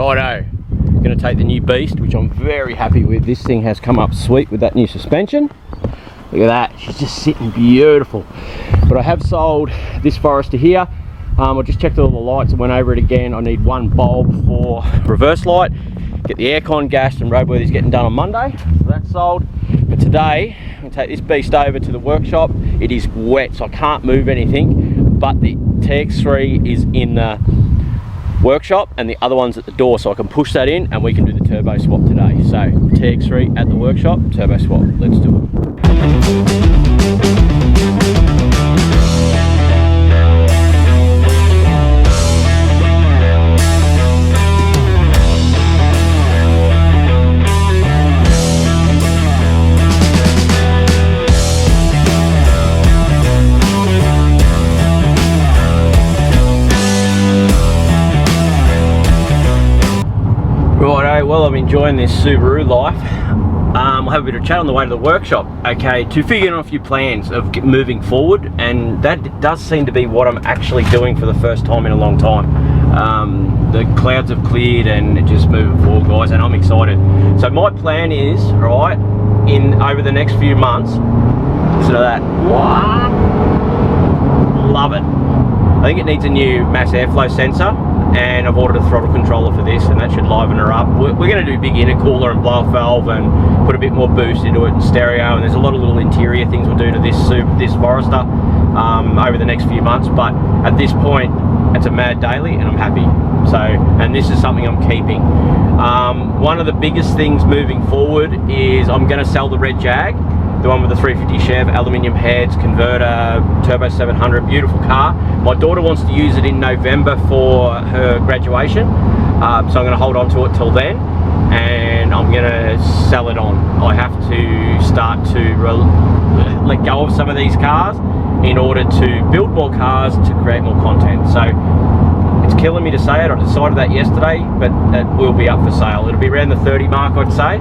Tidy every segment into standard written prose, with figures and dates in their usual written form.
Righto, going to take the new Beast, which I'm very happy with. This thing has come up sweet with that new suspension. Look at that, she's just sitting beautiful. But I have sold this Forester here. I just checked all the lights and went over it again. I need one bulb for reverse light. Get the aircon gassed and roadworthy's getting done on Monday. So that's sold. But today, I'm going to take this beast over to the workshop. It is wet, so I can't move anything. But the TX3 is in the workshop and the other one's at the door, so I can push that in and we can do the turbo swap today. So TX3 at the workshop, turbo swap. Let's do it. Righto, well, I'm enjoying this Subaru life. We'll have a bit of chat on the way to the workshop. Okay, to figure out a few plans of moving forward, and that does seem to be what I'm actually doing for the first time in a long time. The clouds have cleared and it's just moving forward, guys, and I'm excited. So my plan is, right, over the next few months, listen to that. What? Love it. I think it needs a new mass airflow sensor, and I've ordered a throttle controller for this, and that should liven her up. We're going to do big intercooler and blow-off valve and put a bit more boost into it and stereo, and there's a lot of little interior things we'll do to this Forester over the next few months. But at this point, it's a mad daily and I'm happy. So, and this is something I'm keeping. One of the biggest things moving forward is I'm going to sell the red Jag, the one with the 350 Chev, aluminium heads, converter, turbo 700, beautiful car. My daughter wants to use it in November for her graduation, so I'm going to hold on to it till then, and I'm going to sell it on. I have to start to let go of some of these cars in order to build more cars to create more content. So it's killing me to say it. I decided that yesterday, but it will be up for sale. It'll be around the 30 mark, I'd say.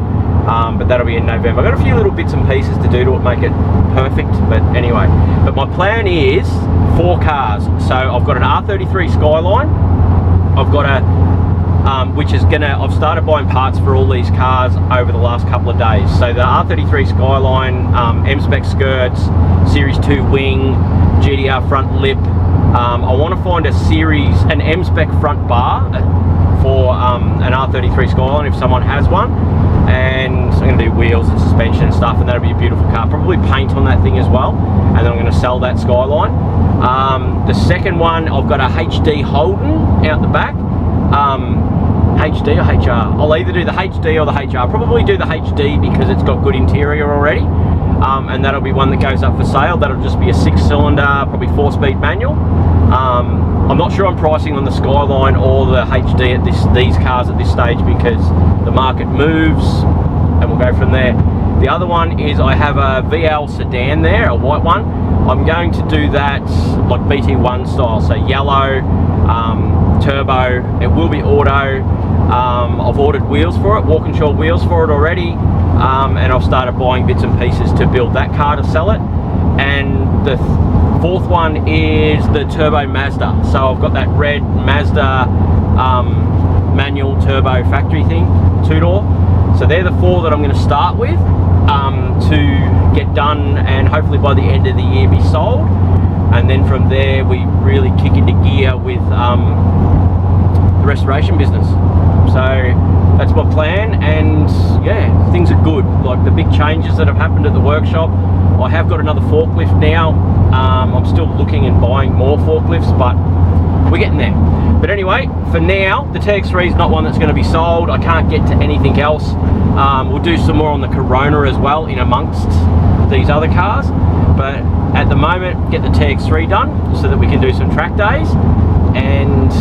But that'll be in November. I've got a few little bits and pieces to do to it, make it perfect, but anyway. But my plan is 4 cars. So I've got an R33 Skyline. I've got a, I've started buying parts for all these cars over the last couple of days. So the R33 Skyline, M-Spec skirts, Series 2 wing, GDR front lip. I want to find an M-Spec front bar for an R33 Skyline if someone has one. And I'm going to do wheels and suspension and stuff, and that'll be a beautiful car. Probably paint on that thing as well, and then I'm going to sell that Skyline. The second one, I've got a HD Holden out the back. HD or HR? I'll either do the HD or the HR. Probably do the HD because it's got good interior already, and that'll be one that goes up for sale. That'll just be a 6-cylinder, probably 4-speed manual. I'm not sure I'm pricing on the Skyline or the HD at these cars at this stage because the market moves, and we'll go from there. The other one is I have a VL sedan there, a white one. I'm going to do that like BT1 style, so yellow, turbo. It will be auto. I've ordered wheels for it, Walkinshaw wheels for it already, and I've started buying bits and pieces to build that car to sell it. And the fourth one is the turbo Mazda. So I've got that red Mazda manual turbo factory thing, 2-door. So they're the 4 that I'm going to start with to get done, and hopefully by the end of the year be sold. And then from there we really kick into gear with the restoration business. So that's my plan, and yeah, things are good. Like the big changes that have happened at the workshop, I have got another forklift now. I'm still looking and buying more forklifts, but we're getting there. But anyway, for now, the TX3 is not one that's going to be sold. I can't get to anything else. We'll do some more on the Corona as well in amongst these other cars. But at the moment, get the TX3 done so that we can do some track days. And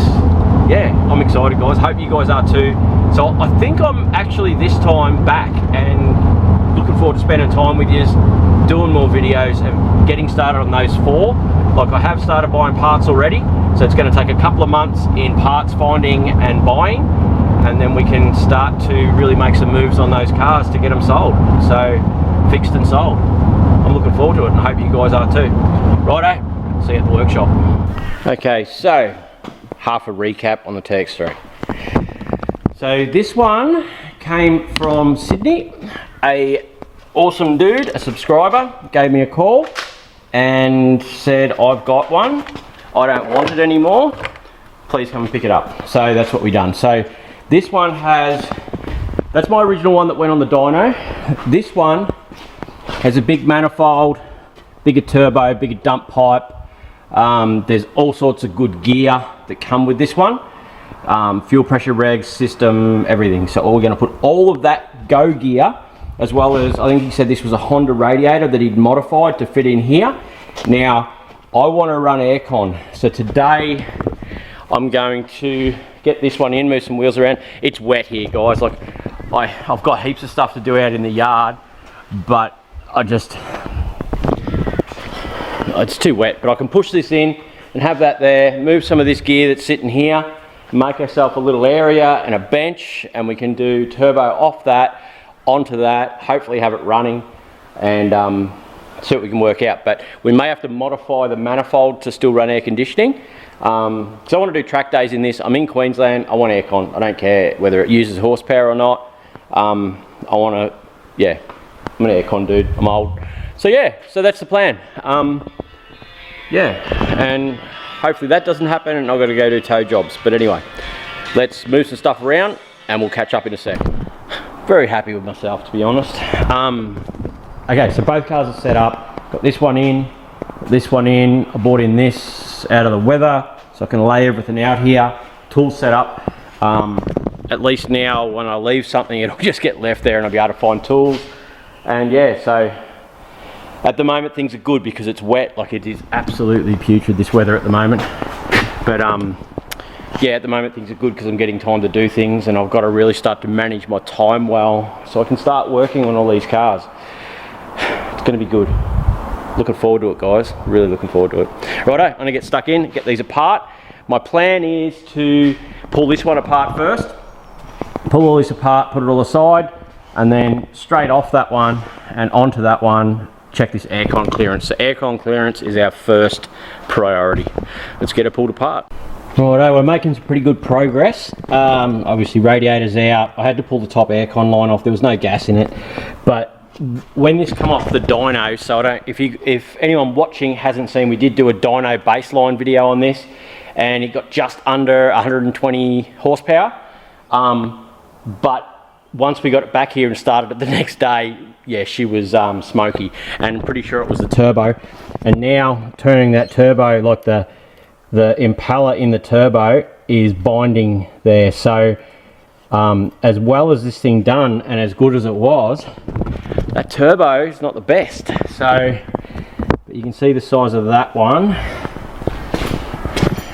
yeah, I'm excited, guys. Hope you guys are too. So I think I'm actually this time back and looking forward to spending time with you, doing more videos and getting started on those 4. Like I have started buying parts already, so it's going to take a couple of months in parts finding and buying, and then we can start to really make some moves on those cars to get them sold. So fixed and sold. I'm looking forward to it, and I hope you guys are too. Righto, see you at the workshop. Okay, so half a recap on the TX3. So this one came from Sydney. A awesome dude, a subscriber, gave me a call and said, I've got one, I don't want it anymore, please come and pick it up. So that's what we done. So this one has, that's my original one that went on the dyno. This one has a big manifold, bigger turbo, bigger dump pipe. There's all sorts of good gear that come with this one. Fuel pressure regs, system, everything. So we're going to put all of that go gear, as well as, I think he said this was a Honda radiator that he'd modified to fit in here. Now, I want to run aircon. So today, I'm going to get this one in, move some wheels around. It's wet here, guys. Like, I've got heaps of stuff to do out in the yard, but it's too wet. But I can push this in and have that there, move some of this gear that's sitting here, make ourselves a little area and a bench, and we can do turbo off that, onto that, hopefully have it running, and see what we can work out. But we may have to modify the manifold to still run air conditioning. So I want to do track days in this. I'm in Queensland, I want aircon. I don't care whether it uses horsepower or not. I want to, yeah, I'm an aircon dude, I'm old. So yeah, so that's the plan. Yeah, and hopefully that doesn't happen and I've got to go do tow jobs. But anyway, let's move some stuff around and we'll catch up in a sec. Very happy with myself, to be honest. Okay, so both cars are set up. Got this one in, this one in. I brought in this out of the weather so I can lay everything out here. Tools set up. At least now when I leave something, it'll just get left there and I'll be able to find tools. And yeah, so at the moment things are good because it's wet. Like, it is absolutely putrid, this weather at the moment. But yeah, at the moment things are good because I'm getting time to do things, and I've got to really start to manage my time well so I can start working on all these cars. It's going to be good. Looking forward to it, guys. Really looking forward to it. Righto, I'm going to get stuck in, get these apart. My plan is to pull this one apart first, pull all this apart, put it all aside, and then straight off that one and onto that one, check this aircon clearance. So aircon clearance is our first priority. Let's get it pulled apart. Righto, we're making some pretty good progress. Obviously radiator's out. I had to pull the top aircon line off. There was no gas in it. But when this come off the dyno, so I don't, if anyone watching hasn't seen, we did do a dyno baseline video on this, and it got just under 120 horsepower. But once we got it back here and started it the next day, yeah, she was smoky, and I'm pretty sure it was the turbo. And now turning that turbo, like the impeller in the turbo is binding there. So as well as this thing done and as good as it was, that turbo is not the best. So but you can see the size of that one,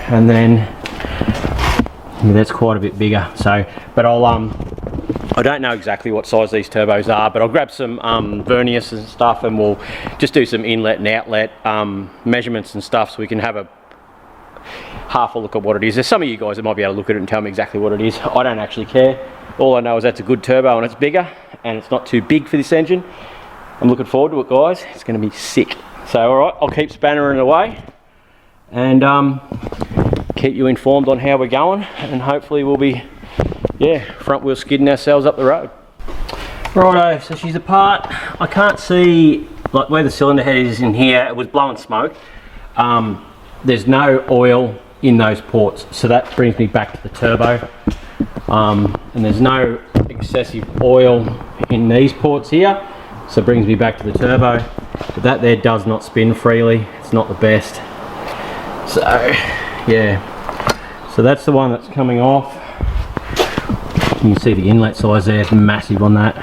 and then yeah, that's quite a bit bigger. So but I don't know exactly what size these turbos are, but I'll grab some verniers and stuff, and we'll just do some inlet and outlet measurements and stuff so we can have a half a look at what it is. There's some of you guys that might be able to look at it and tell me exactly what it is. I don't actually care. All I know is that's a good turbo and it's bigger and it's not too big for this engine. I'm looking forward to it, guys. It's going to be sick. So alright, I'll keep spannering away and keep you informed on how we're going, and hopefully we'll be, yeah, front wheel skidding ourselves up the road. Righto, so she's apart. I can't see like where the cylinder head is in here. It was blowing smoke. There's no oil in those ports, so that brings me back to the turbo. And there's no excessive oil in these ports here, so it brings me back to the turbo. But that there does not spin freely. It's not the best. So yeah, so that's the one that's coming off. You can see the inlet size there, it's massive on that.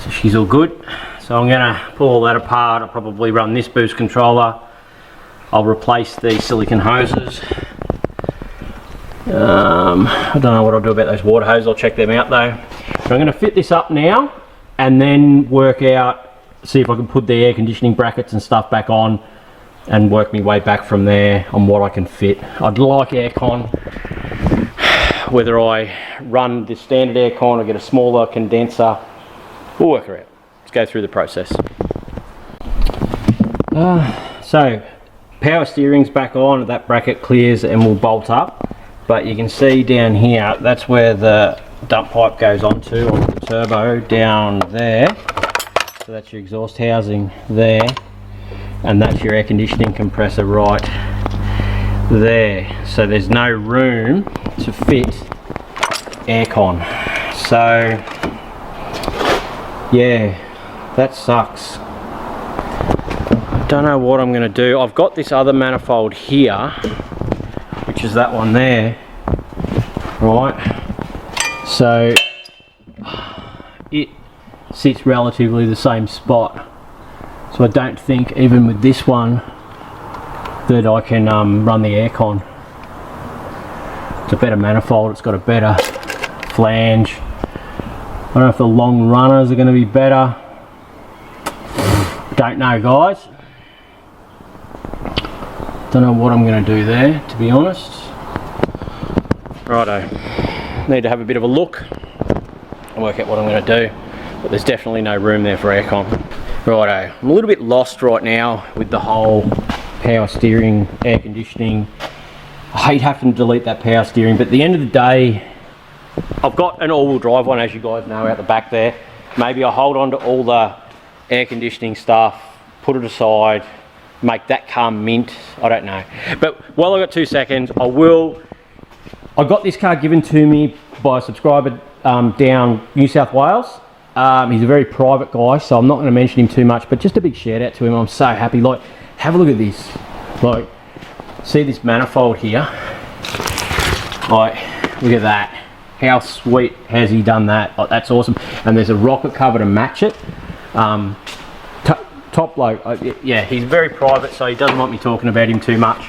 So she's all good. So I'm gonna pull all that apart. I'll probably run this boost controller. I'll replace the silicone hoses. I don't know what I'll do about those water hoses. I'll check them out though. But I'm gonna fit this up now and then work out, see if I can put the air conditioning brackets and stuff back on and work my way back from there on what I can fit. I'd like aircon. Whether I run the standard aircon or get a smaller condenser, we'll work it out. Let's go through the process. So power steering's back on, that bracket clears and we'll bolt up. But you can see down here, that's where the dump pipe goes onto the turbo down there. So that's your exhaust housing there, and that's your air conditioning compressor right there. So there's no room to fit aircon. So yeah, that sucks. Don't know what I'm going to do. I've got this other manifold here, which is that one there, right? So it sits relatively the same spot, so I don't think even with this one that I can run the aircon. It's a better manifold, it's got a better flange. I don't know if the long runners are going to be better. Don't know, guys. Don't know what I'm going to do there, to be honest. Righto, need to have a bit of a look and work out what I'm going to do, but there's definitely no room there for aircon. Righto, I'm a little bit lost right now with the whole power steering, air conditioning. I hate having to delete that power steering, but at the end of the day, I've got an all-wheel drive one, as you guys know, out the back there. Maybe I hold on to all the air conditioning stuff, put it aside, make that car mint. I don't know. But while I've got 2 seconds, I got this car given to me by a subscriber down New South Wales. He's a very private guy, so I'm not going to mention him too much, but just a big shout out to him. I'm so happy. Like, have a look at this. Like, see this manifold here? Like, look at that. How sweet has he done that? Like, that's awesome. And there's a rocket cover to match it. Top bloke. Yeah, he's very private, so he doesn't want me talking about him too much.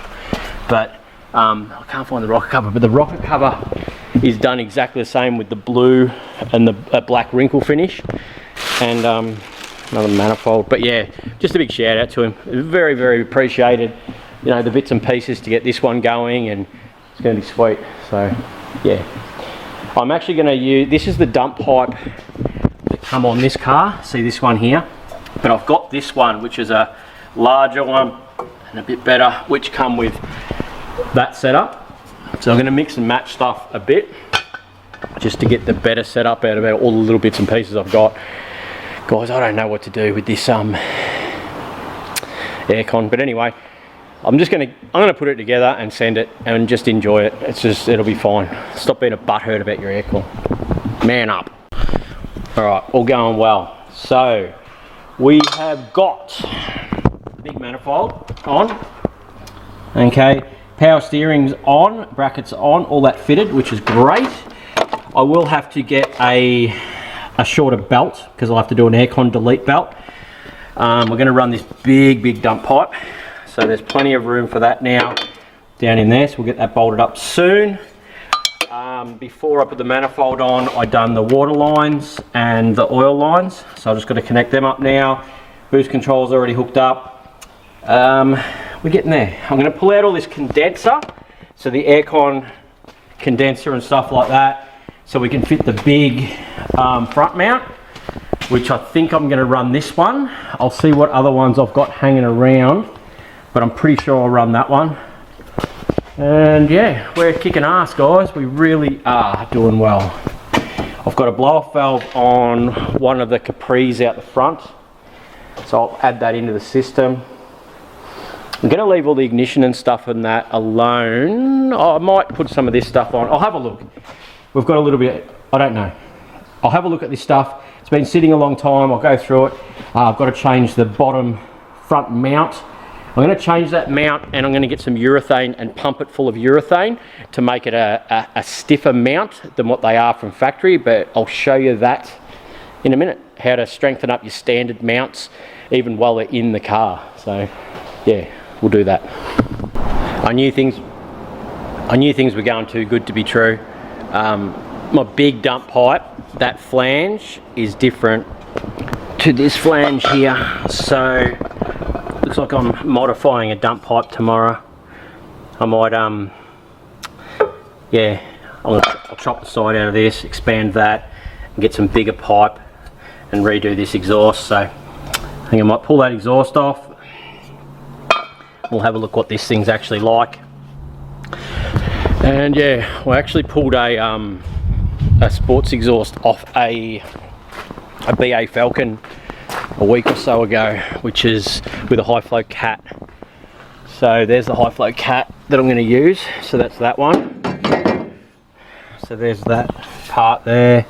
But I can't find the rocket cover, but the rocket cover is done exactly the same with the blue and the black wrinkle finish, and another manifold. But yeah, just a big shout out to him. Very, very appreciated, you know, the bits and pieces to get this one going, and it's going to be sweet. So yeah, I'm actually going to use, this is the dump pipe that come on this car. See this one here? But I've got this one, which is a larger one and a bit better, which come with that setup. So I'm going to mix and match stuff a bit just to get the better setup out of all the little bits and pieces I've got. Guys, I don't know what to do with this aircon, but anyway, I'm going to put it together and send it and just enjoy it. It'll be fine. Stop being a butthurt about your aircon. Man up. All right, all going well. So we have got big manifold on. Okay. Power steering's on, brackets on, all that fitted, which is great. I will have to get a shorter belt because I'll have to do an aircon delete belt. We're going to run this big dump pipe, so there's plenty of room for that now down in there, so we'll get that bolted up soon. Before I put the manifold on, I done the water lines and the oil lines, so I've just got to connect them up now. Boost control's already hooked up. We're getting there. I'm going to pull out all this condenser, so the aircon condenser and stuff like that, so we can fit the big front mount, which I think I'm going to run this one. I'll see what other ones I've got hanging around, but I'm pretty sure I'll run that one. And yeah, we're kicking ass, guys. We really are doing well. I've got a blow-off valve on one of the Capris out the front, so I'll add that into the system. I'm going to leave all the ignition and stuff and that alone. I might put some of this stuff on. I'll have a look. We've got a little bit, I don't know. I'll have a look at this stuff. It's been sitting a long time. I'll go through it. I've got to change the bottom front mount. I'm going to change that mount, and I'm going to get some urethane and pump it full of urethane to make it a stiffer mount than what they are from factory, but I'll show you that in a minute, how to strengthen up your standard mounts even while they're in the car. So yeah, we'll do that. I knew things were going too good to be true. My big dump pipe, that flange is different to this flange here, so looks like I'm modifying a dump pipe tomorrow. I might yeah, I'll chop the side out of this, expand that, and get some bigger pipe and redo this exhaust. So I think I might pull that exhaust off. We'll have a look what this thing's actually like. And yeah, we actually pulled a sports exhaust off a BA Falcon a week or so ago, which is with a high flow cat. So there's the high flow cat that I'm going to use. So that's that one. So there's that part there.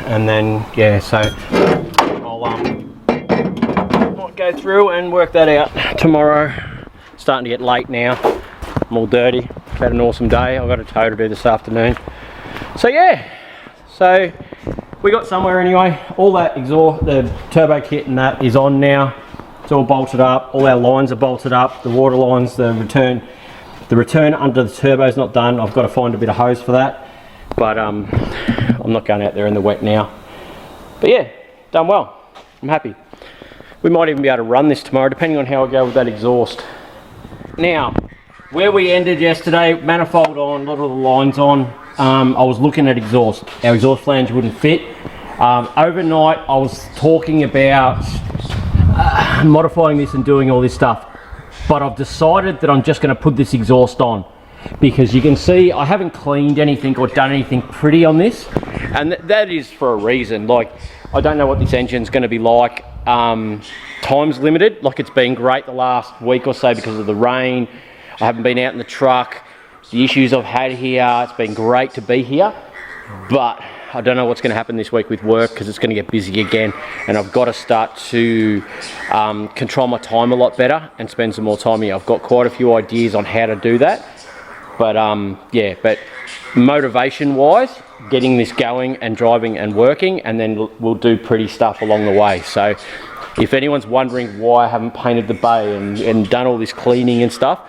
And then yeah, so I'll go through and work that out tomorrow. It's starting to get late now. I'm all dirty. Had an awesome day. I've got a tow to do this afternoon. So yeah, so we got somewhere anyway. All that exhaust, the turbo kit and that is on now. It's all bolted up. All our lines are bolted up. The water lines, the return under the turbo is not done. I've got to find a bit of hose for that. But I'm not going out there in the wet now. But yeah, done well. I'm happy. We might even be able to run this tomorrow, depending on how I go with that exhaust. Now, where we ended yesterday, manifold on, a lot of the lines on. I was looking at exhaust. Our exhaust flange wouldn't fit. Overnight, I was talking about modifying this and doing all this stuff. But I've decided that I'm just going to put this exhaust on. Because you can see I haven't cleaned anything or done anything pretty on this. And that is for a reason. Like, I don't know what this engine's going to be like. Time's limited. Like, it's been great the last week or so because of the rain. I haven't been out in the truck. The issues I've had here, it's been great to be here, but I don't know what's going to happen this week with work because it's going to get busy again, and I've got to start to control my time a lot better and spend some more time here. I've got quite a few ideas on how to do that, but yeah, but motivation wise, getting this going and driving and working, and then we'll do pretty stuff along the way. So if anyone's wondering why I haven't painted the bay and done all this cleaning and stuff,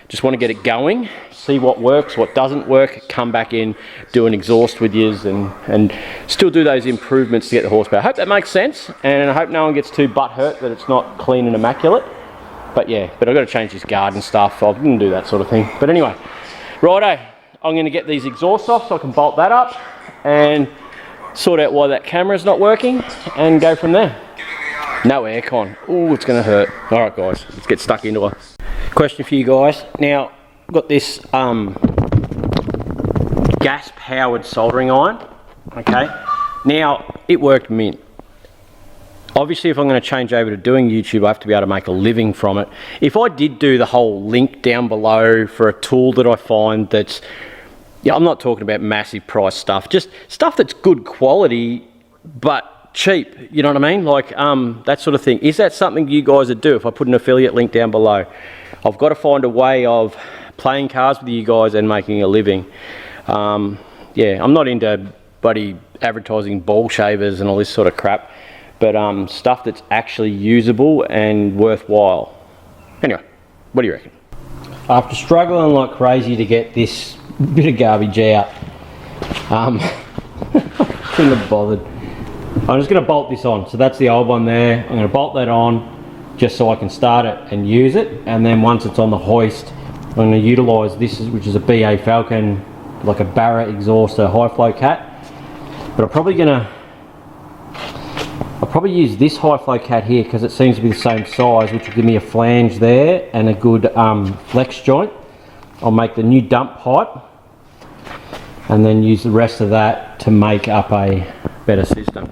just want to get it going, see what works, what doesn't work, come back in, do an exhaust with yous and still do those improvements to get the horsepower. I hope that makes sense, and I hope no one gets too butthurt that it's not clean and immaculate. But yeah, but I've got to change this guard and stuff. I didn't do that sort of thing. But anyway, righto, I'm going to get these exhausts off so I can bolt that up and sort out why that camera's not working and go from there. No aircon. Ooh, it's going to hurt. All right, guys, let's get stuck into it. Question for you guys. Now, I've got this gas-powered soldering iron. Okay. Now, it worked mint. Obviously, if I'm going to change over to doing YouTube, I have to be able to make a living from it. If I did do the whole link down below for a tool that I find that's, yeah, I'm not talking about massive price stuff, just stuff that's good quality, but cheap, you know what I mean? Like that sort of thing. Is that something you guys would do if I put an affiliate link down below? I've got to find a way of playing cars with you guys and making a living. Yeah, I'm not into buddy advertising ball shavers and all this sort of crap, but stuff that's actually usable and worthwhile. Anyway, what do you reckon? After struggling like crazy to get this bit of garbage out, couldn't have bothered. I'm just going to bolt this on. So that's the old one there. I'm going to bolt that on just so I can start it and use it. And then once it's on the hoist, I'm going to utilise this, which is a BA Falcon, like a Barra exhaust, a high flow cat. But I'll probably use this high flow cat here because it seems to be the same size, which will give me a flange there and a good flex joint. I'll make the new dump pipe and then use the rest of that to make up a better system.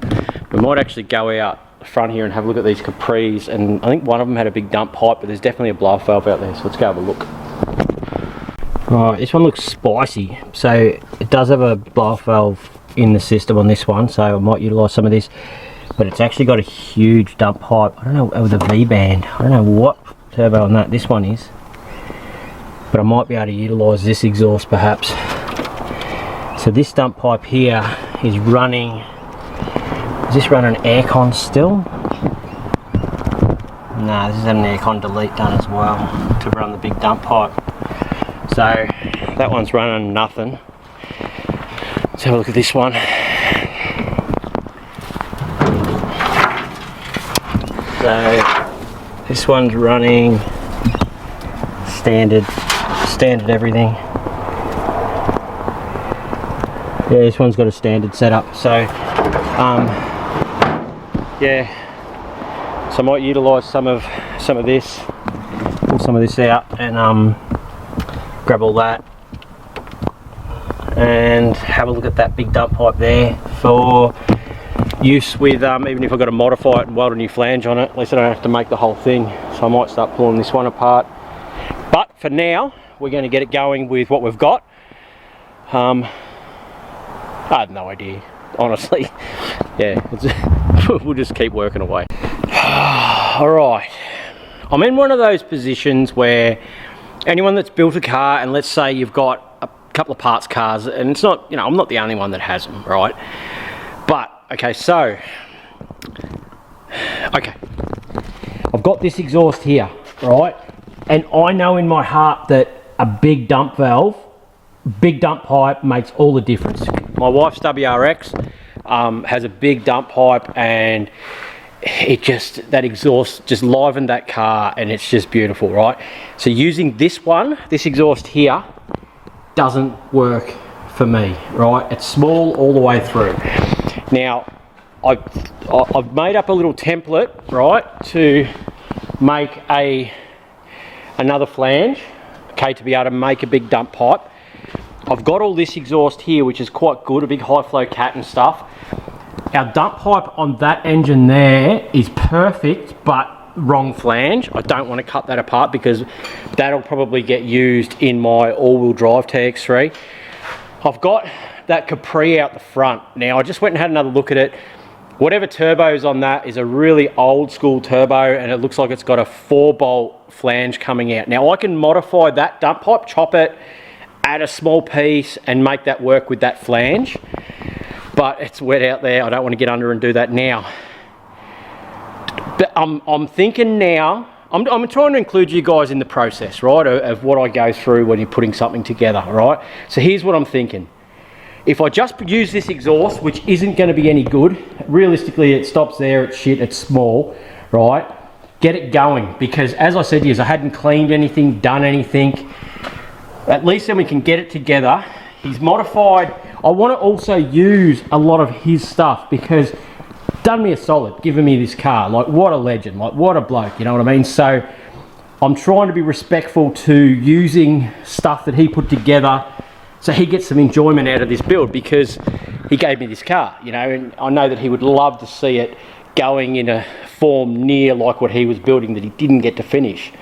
We might actually go out the front here and have a look at these Capris, and I think one of them had a big dump pipe, but there's definitely a blow valve out there, so let's go have a look. Right, this one looks spicy, so it does have a blow valve in the system on this one, so I might utilise some of this, but it's actually got a huge dump pipe. I don't know, with a V-band, I don't know what turbo on that this one is, but I might be able to utilise this exhaust perhaps. So this dump pipe here is running, is this running Aircon still? No, this is an Aircon delete done as well to run the big dump pipe. So that one's running nothing. Let's have a look at this one. So this one's running standard everything. Yeah, this one's got a standard setup. So yeah, so I might utilise some of this, pull some of this out, and grab all that and have a look at that big dump pipe there for use with, even if I've got to modify it and weld a new flange on it, at least I don't have to make the whole thing. So I might start pulling this one apart. But for now, we're going to get it going with what we've got. I have no idea, honestly. Yeah, we'll just keep working away. Alright, I'm in one of those positions where anyone that's built a car, and let's say you've got a couple of parts cars, and it's not, you know, I'm not the only one that has them, right? But, okay, so, okay, I've got this exhaust here, right? And I know in my heart that a big dump valve, big dump pipe makes all the difference. My wife's WRX has a big dump pipe, and it just, that exhaust just livened that car, and it's just beautiful, right? So using this one, this exhaust here, doesn't work for me, right? It's small all the way through. Now, I've made up a little template, right, to make another flange, okay, to be able to make a big dump pipe. I've got all this exhaust here, which is quite good, a big high flow cat and stuff. Our dump pipe on that engine there is perfect, but wrong flange. I don't want to cut that apart because that'll probably get used in my all-wheel drive TX3. I've got that Capri out the front. Now, I just went and had another look at it. Whatever turbo's on that is a really old school turbo, and it looks like it's got a 4-bolt flange coming out. Now, I can modify that dump pipe, chop it, add a small piece, and make that work with that flange. But it's wet out there. I don't want to get under and do that now. But I'm thinking now, I'm trying to include you guys in the process, right, of what I go through when you're putting something together, right? So here's what I'm thinking. If I just use this exhaust, which isn't going to be any good, realistically it stops there, it's shit, it's small, right? Get it going, because as I said to you, I hadn't cleaned anything, done anything. At least then we can get it together. He's modified. I want to also use a lot of his stuff, because done me a solid giving me this car. Like, what a legend, like what a bloke, you know what I mean? So I'm trying to be respectful to using stuff that he put together so he gets some enjoyment out of this build, because he gave me this car, you know, and I know that he would love to see it going in a form near like what he was building that he didn't get to finish.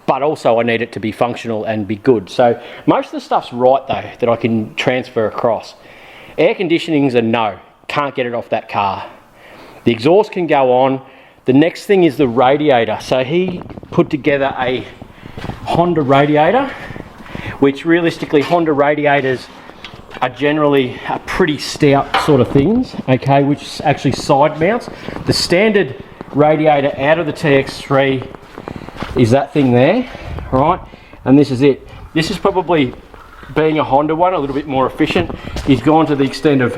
But also I need it to be functional and be good. So most of the stuff's right though, that I can transfer across. Air conditioning's a no, can't get it off that car. The exhaust can go on. The next thing is the radiator. So he put together a Honda radiator, which realistically Honda radiators are generally pretty stout sort of things, okay, which actually side mounts. The standard radiator out of the TX3 is that thing there, right? And this is it. This is probably, being a Honda one, a little bit more efficient. He's gone to the extent of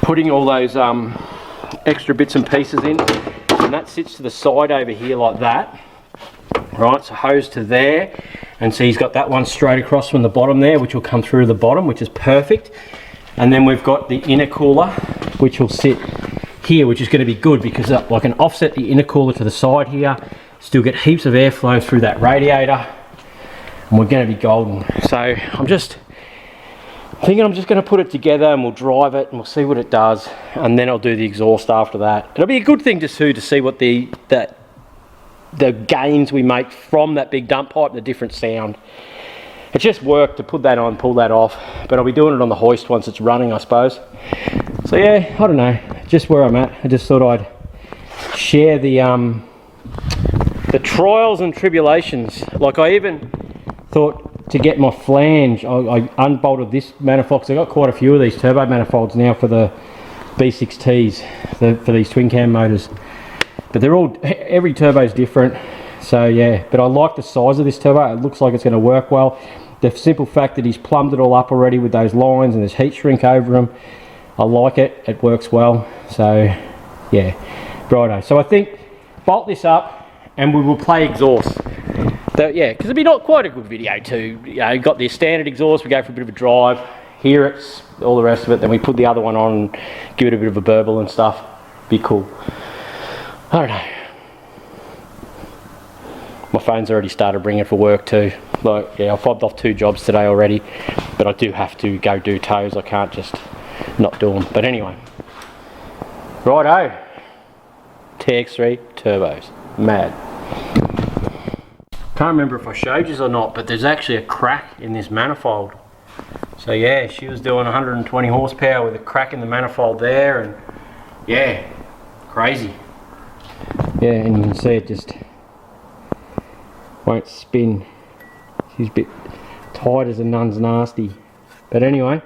putting all those extra bits and pieces in, and that sits to the side over here like that, right? So hose to there, and so he's got that one straight across from the bottom there, which will come through the bottom, which is perfect. And then we've got the intercooler, which will sit here, which is going to be good because I can offset the intercooler to the side here, still get heaps of airflow through that radiator, and we're going to be golden. So I'm just thinking I'm just going to put it together, and we'll drive it and we'll see what it does, and then I'll do the exhaust after that. It'll be a good thing to see what the gains we make from that big dump pipe, the different sound. It's just work to put that on, pull that off, but I'll be doing it on the hoist once it's running, I suppose. So yeah, I don't know, just where I'm at. I just thought I'd share the trials and tribulations. Like, I even thought to get my flange, I unbolted this manifold, because I've got quite a few of these turbo manifolds now for the b6ts, for these twin cam motors. But they're all, every turbo is different. So yeah, but I like the size of this turbo. It looks like it's going to work well. The simple fact that he's plumbed it all up already with those lines and there's heat shrink over them, I like it. It works well. So yeah, righto. So I think bolt this up and we will play exhaust. Yeah, because it'd be not quite a good video too. You know, got the standard exhaust, we go for a bit of a drive, hear it, all the rest of it, then we put the other one on and give it a bit of a burble and stuff. Be cool. I don't know. My phone's already started ringing for work too. Like, yeah, I fobbed off 2 jobs today already, but I do have to go do tows. I can't just not do them. But anyway, righto. TX3 turbos, mad. Can't remember if I showed you or not, but there's actually a crack in this manifold. So yeah, she was doing 120 horsepower with a crack in the manifold there, and yeah, crazy. Yeah, and you can see it just won't spin. She's a bit tight as a nun's nasty. But anyway.